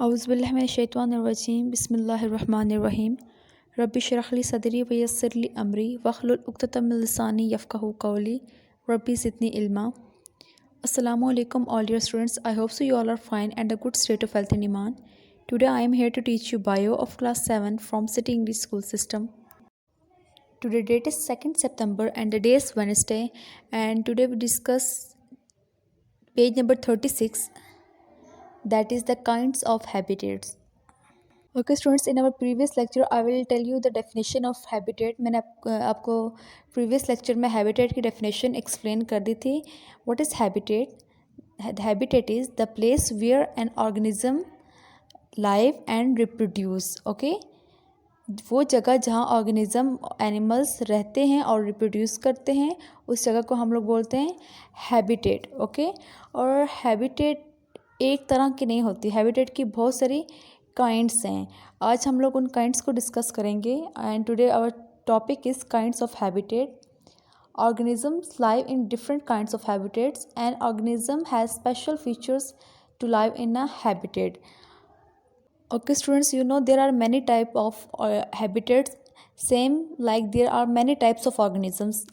औज़ुबिल्लाहिमिनश्शैतानिर्रजीम बिस्मिल्लाहिर्रहमानिर्रहीम रब्बि इश्रह ली सदरी व यस्सिर ली अमरी वहलुल उक़्दतम मिन लिसानी यफ़क़हू क़ौली रब्बी ज़िदनी इल्मा। Assalamu alaikum all dear students. I hope so you all are fine and a good state of health and iman. Today I am here to teach you bio of class 7 from City English School System. Today date is 2nd September and the day is Wednesday, and today we discuss page number 36, that is the kinds of habitats. Okay students, in our previous lecture I will tell you the definition of habitat. मैंने आपको previous lecture में habitat की definition explain कर दी थी. What is habitat? Habitat is the place where an organism live and reproduce. Okay, वो जगह जहाँ organism animals रहते हैं और रिप्रोड्यूस करते हैं उस जगह को हम लोग बोलते हैं हैबिटेट. ओके, और हैबिटेट एक तरह की नहीं होती, हैबिटेट की बहुत सारी काइंड्स हैं. आज हम लोग उन काइंड्स को डिस्कस करेंगे. And today our topic is kinds of habitat. Organisms live in different kinds of habitats. An organism has special features to live in a habitat. Okay students, you know there are many type of habitats, same like there are many types of organisms.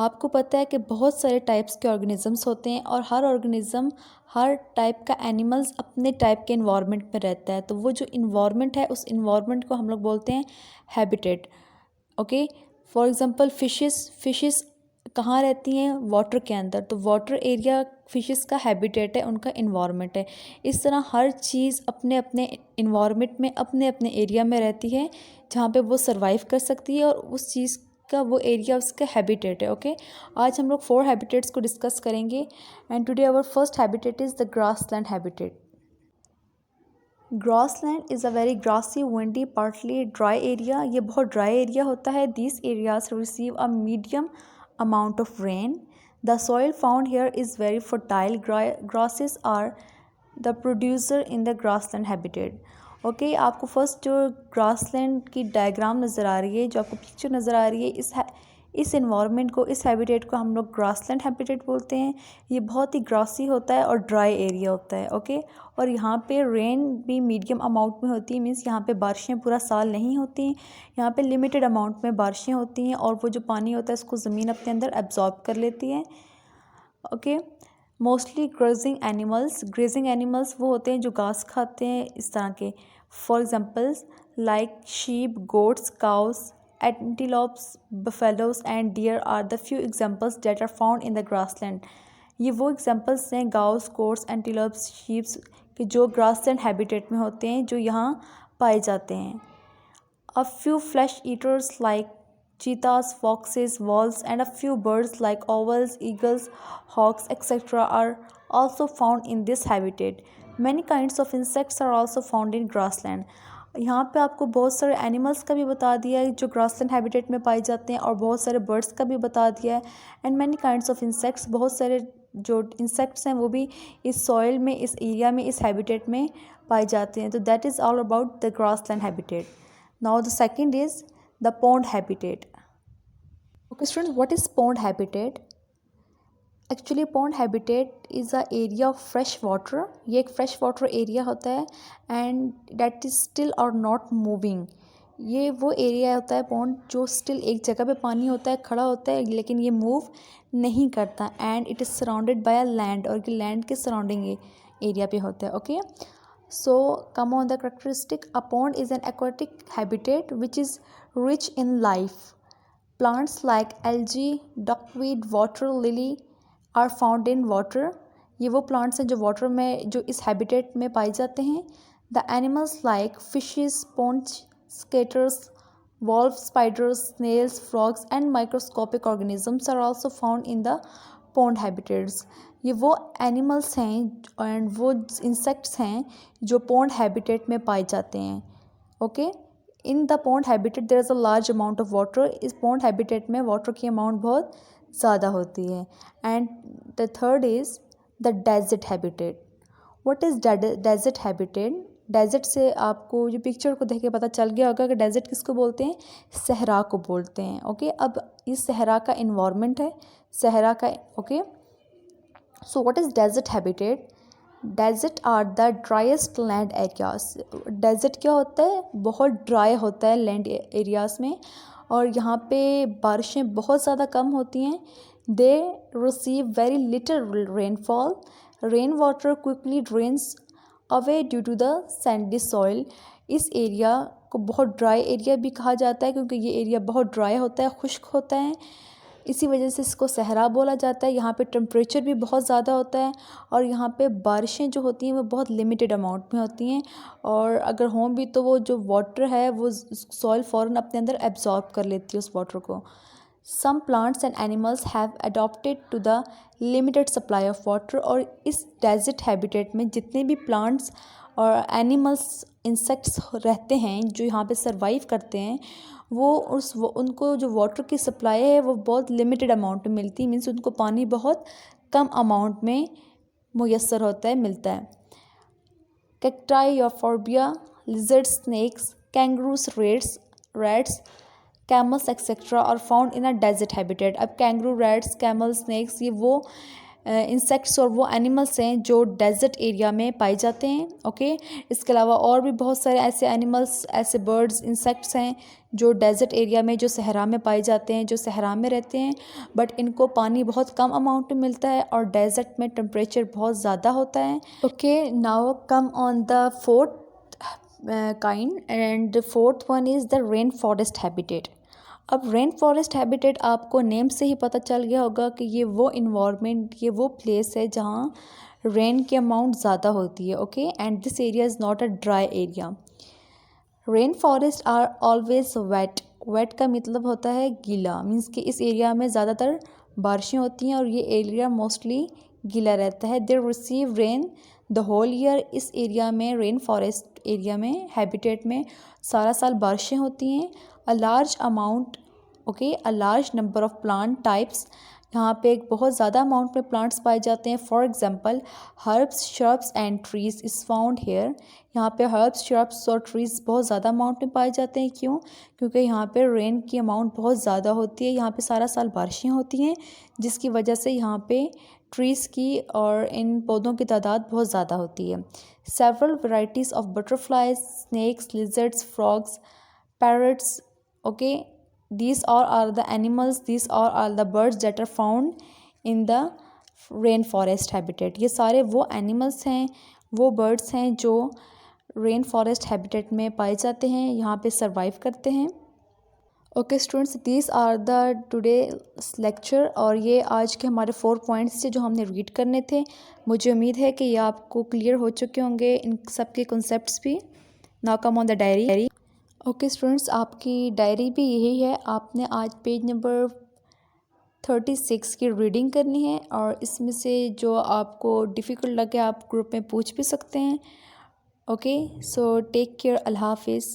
आपको पता है कि बहुत सारे types के organisms होते हैं और हर ऑर्गेनिज़म हर टाइप का एनिमल्स अपने टाइप के इन्वायरमेंट में रहता है. तो वो जो इन्वायरमेंट है उस इन्वायरमेंट को हम लोग बोलते हैं habitat. Okay, for example fishes कहाँ रहती हैं? वाटर के अंदर. तो वाटर एरिया फिशेस का हैबिटेट है, उनका इन्वायरमेंट है. इस तरह हर चीज़ अपने अपने इन्वायरमेंट में अपने अपने एरिया में रहती है जहाँ पे वो सर्वाइव कर सकती है और उस चीज़ का वो एरिया उसका हैबिटेट है. ओके, आज हम लोग 4 हैबिटेट्स को डिस्कस करेंगे. And today our first habitat is the grassland habitat. Grassland is a very grassy windy partly dry area. ये बहुत ड्राई एरिया होता है. This areas receive a medium amount of rain. The soil found here is very fertile. Grasses are the producer in the grassland habitat. Okay, आपको first जो grassland की diagram नज़र आ रही है, जो आपको पिक्चर नज़र आ रही है, इस इन्वायरमेंट को, इस हैबिटेट को हम लोग ग्रासलैंड हैबिटेट बोलते हैं. ये बहुत ही ग्रासी होता है और ड्राई एरिया होता है. ओके, और यहाँ पे रेन भी मीडियम अमाउंट में होती है. मीन्स यहाँ पे बारिशें पूरा साल नहीं होती हैं. यहाँ पे लिमिटेड अमाउंट में बारिशें होती हैं और वो जो पानी होता है उसको ज़मीन अपने अंदर एब्जॉर्ब कर लेती है. ओके, मोस्टली ग्रेजिंग एनिमल्स वो होते हैं जो घास खाते हैं इस तरह के. For examples like sheep, goats, cows, antelopes, buffaloes and deer are the few examples that are found in the grassland. ये वो एग्जांपल्स हैं गाउस, गोट्स, एंटीलोप्स, शीप्स के जो ग्रासलैंड हैबिटेट में होते हैं, जो यहाँ पाए जाते हैं. A few flash eaters like cheetahs, foxes, wolves, and a few birds like owls, eagles, hawks, etc. are also found in this habitat. Many kinds of insects are also found in grassland. यहाँ पे आपको बहुत सारे animals का भी बता दिया है जो ग्रासलैंड हैबिटेट में पाए जाते हैं और बहुत सारे बर्ड्स का भी बता दिया है. And many kinds of insects, बहुत सारे जो इंसेक्ट्स हैं वो भी इस सॉइल में, इस एरिया में, इस हैबिटेट में पाए जाते हैं. तो that is all about the grassland habitat. Now the second is the pond habitat. Okay students, what is pond habitat? Actually pond habitat is a area of fresh water. ये एक fresh water area होता है and that is still or not moving. ये वो area होता है pond जो still एक जगह पे पानी होता है, खड़ा होता है, लेकिन ये मूव नहीं करता. And it is surrounded by a land, और ये लैंड के सराउंडिंग एरिया पे होता है. Okay, so come on the characteristic. A pond is an aquatic habitat which is rich in life. Plants like algae, duckweed, water lily are found in water. ये वो plants हैं जो water में, जो इस habitat में पाए जाते हैं. The animals like fishes, sponge skaters, wolves, spiders, snails, frogs and microscopic organisms are also found in the pond habitats. ये वो animals हैं and वो insects हैं जो pond habitat में पाए जाते हैं. Okay, in the pond habitat there is a large amount of water. इस पॉन्ड हैबिटेट में वाटर की अमाउंट बहुत ज़्यादा होती है. And the third is the desert habitat. What is desert habitat? Desert से आपको जो पिक्चर को देख के पता चल गया होगा कि डेजर्ट किसको बोलते हैं? सहरा को बोलते हैं. ओके, अब इस सहरा का इन्वायरमेंट है, सहरा का. Okay, so what is desert habitat? Desert are the driest land areas. Desert क्या होता है, बहुत ड्राई होता है लैंड एरियाज़ में, और यहाँ पे बारिशें बहुत ज़्यादा कम होती हैं। They receive very little rainfall, rain water quickly drains away due to the sandy soil. इस एरिया को बहुत ड्राई एरिया भी कहा जाता है क्योंकि ये एरिया बहुत ड्राई होता है, खुश्क होता है, इसी वजह से इसको सहरा बोला जाता है। यहाँ पे टेम्परेचर भी बहुत ज़्यादा होता है और यहाँ पे बारिशें जो होती हैं वो बहुत लिमिटेड अमाउंट में होती हैं, और अगर हों भी तो वो जो वाटर है वो सॉइल फ़ौरन अपने अंदर एब्जॉर्ब कर लेती है उस वाटर को। Some plants and animals have adopted to the limited supply of water. और इस डेजर्ट हैबिटेट में जितने भी प्लांट्स और एनिमल्स, इंसेक्ट्स रहते हैं जो यहाँ पे सरवाइव करते हैं, वो उनको जो वाटर की सप्लाई है वो बहुत लिमिटेड अमाउंट में मिलती है, मीन्स उनको पानी बहुत कम अमाउंट में मुयस्सर होता है, मिलता है। Cacti, euphorbia, lizard, snakes, kangaroos, rats, camels etcetera are found in a desert habitat. अब कैंगरू, रैट्स, कैमल, स्नेक्स, ये वो इंसेक्ट्स और वो एनिमल्स हैं जो डेजर्ट एरिया में पाए जाते हैं। ओके, इसके अलावा और भी बहुत सारे ऐसे एनिमल्स, ऐसे बर्ड्स, इंसेक्ट्स हैं जो डेजर्ट एरिया में, जो सहरा में पाए जाते हैं, जो सहरा में रहते हैं, बट इनको पानी बहुत कम अमाउंट में मिलता है और डेजर्ट में टेम्परेचर बहुत ज़्यादा होता है। Okay, now come on the fourth kind, and the fourth one is the rain forest habitat. अब रेन फॉरेस्ट हैबिटेट आपको नेम से ही पता चल गया होगा कि ये वो इन्वायरमेंट, ये वो प्लेस है जहाँ रेन की अमाउंट ज़्यादा होती है। Okay, and this area is not a dry area. Rain forest are always wet. Wet का मतलब होता है गीला, मीन्स कि इस एरिया में ज़्यादातर बारिशें होती हैं और ये एरिया मोस्टली गीला रहता है। They receive rain the whole year. इस एरिया में, रेन फॉरेस्ट एरिया में, हैबिटेट में सारा साल बारिशें होती हैं। A large amount, okay, a large number of plant types. यहाँ पे एक बहुत ज़्यादा अमाउंट में प्लांट्स पाए जाते हैं। For example, herbs, shrubs and trees is found here. यहाँ पे हर्ब्स, श्रब्स और ट्रीज़ बहुत ज़्यादा अमाउंट में पाए जाते हैं। क्यों? क्योंकि यहाँ पे रेन की अमाउंट बहुत ज़्यादा होती है, यहाँ पे सारा साल बारिशें होती हैं, जिसकी वजह से यहाँ पे ट्रीज़ की और इन पौधों की तादाद बहुत ज़्यादा होती है। Several varieties of butterflies, snacks, lizards, frogs, parrots, okay, these all are the animals, these all are the birds that are found in the rain forest habitat. ये सारे वो एनिमल्स हैं, वो बर्ड्स हैं जो रेन फॉरेस्ट हैबिटेट में पाए जाते हैं, यहाँ पे सरवाइव करते हैं। Okay students, these are the today lecture, और ये आज के हमारे 4 पॉइंट्स थे जो हमने रीड करने थे। मुझे उम्मीद है कि ये आपको क्लियर हो चुके होंगे, इन सब के कॉन्सेप्ट्स भी। Now come on the diary. Okay students, आपकी डायरी भी यही है। आपने आज पेज नंबर 36 की रीडिंग करनी है, और इसमें से जो आपको डिफ़िकल्ट लगे आप ग्रुप में पूछ भी सकते हैं। ओके, सो टेक केयर, अल्लाह हाफिज़।